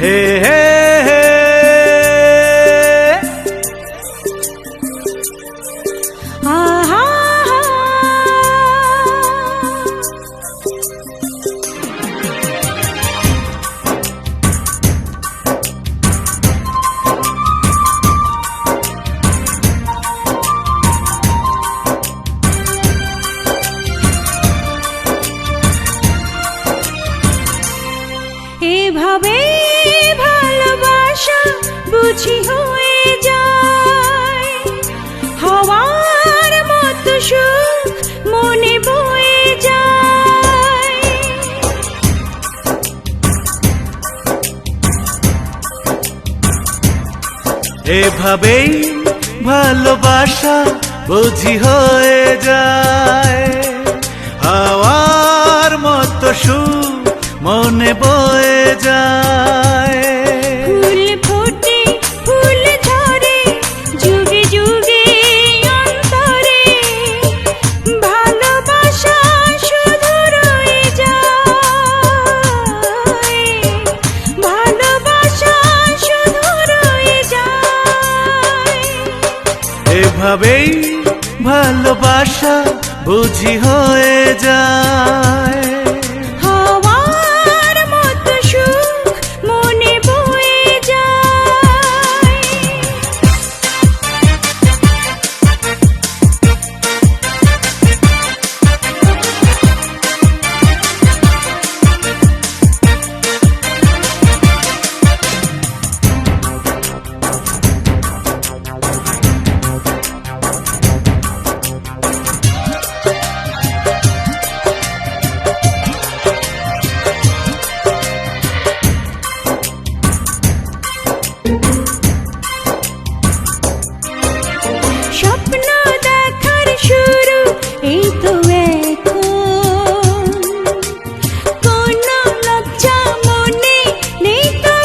হে হে হে আহা এভাবে ভালোবাসা বুঝি হয়ে যায় হওয়ার মতো সুখ মনে বয়ে যায়। এভাবেই ভালোবাসা বুঝি হয়ে যায় হাওয়ার মতো সুখ মনে বয়ে যায়। ফুল ফোটে ফুল ঝরে যুগে যুগে অন্তরে ভালোবাসা শুধু রয়ে যায় ভালোবাসা শুধু রয়ে যায়। এভাবেই ভালোবাসা বুঝি হয়ে যায় হওয়ার মতো সুখ মনে বয়ে যায়। স্বপ্ন দেখার শুরু এই তো এখন কোনো লজ্জা মনে নেই তো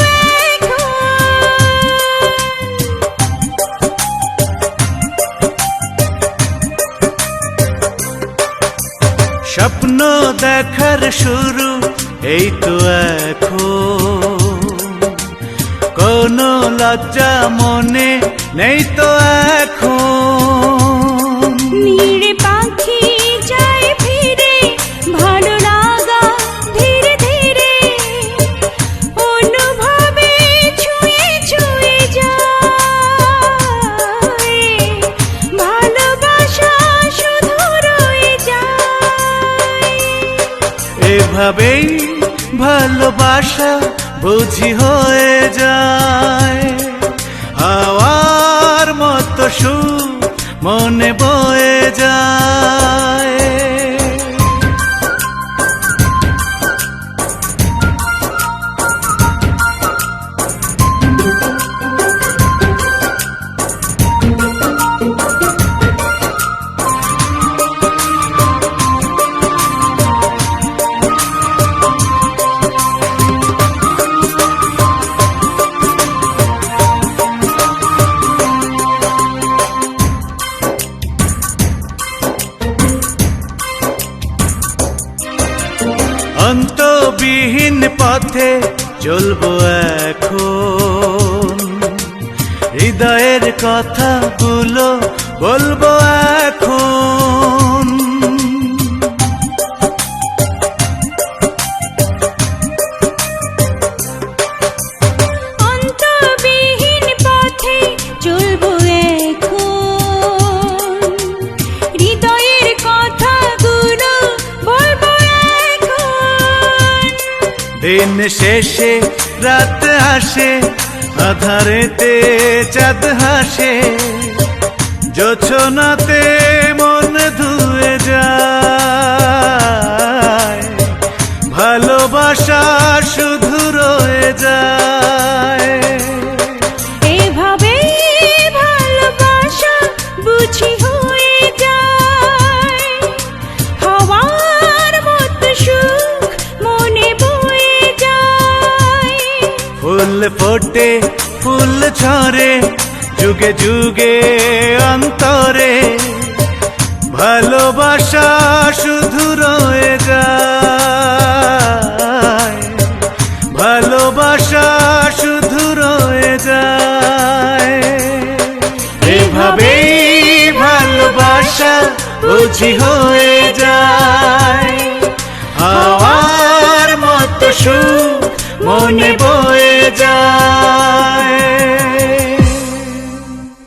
স্বপ্ন দেখার শুরু এই তো এখন কোনো লজ্জা মনে নেই তো এখন। নীড়ে পাখি যায় ফিরে ভালো লাগা ধীরে ধীরে অনুভবে ছুঁয়ে ছুঁয়ে যায় ভালোবাসা শুধু রয়ে যায়। এভাবেই ভালোবাসা বুঝি হয়ে যায় হাওয়ার মতো সুখ মনে বয়ে যায়। অন্তবিহীন পথে চলবো এখন হৃদয়ের কথাগুলো বলবো এখন। অন্তবিহীন পথে চলবো এখন হৃদয়ের কথাগুলো বলবো এখন। দিন শেষে রাত আসে আধারেতে চাঁদ হাসে জোছনাতে মন ধুয়ে যায় ভালোবাসা শুধু রয়ে যায়। এভাবে ভালোবাসা বুঝি হয়ে যায় হওয়ার মতো সুখ মনে বয়ে যায়। ফুল ফোটে ফুল ঝরে যুগে যুগে অন্তরে ভালোবাসা শুধু রয়ে যায় ভালোবাসা বুঝি হয়ে যায়। হাওয়ার মতো সুখ মনে বয়ে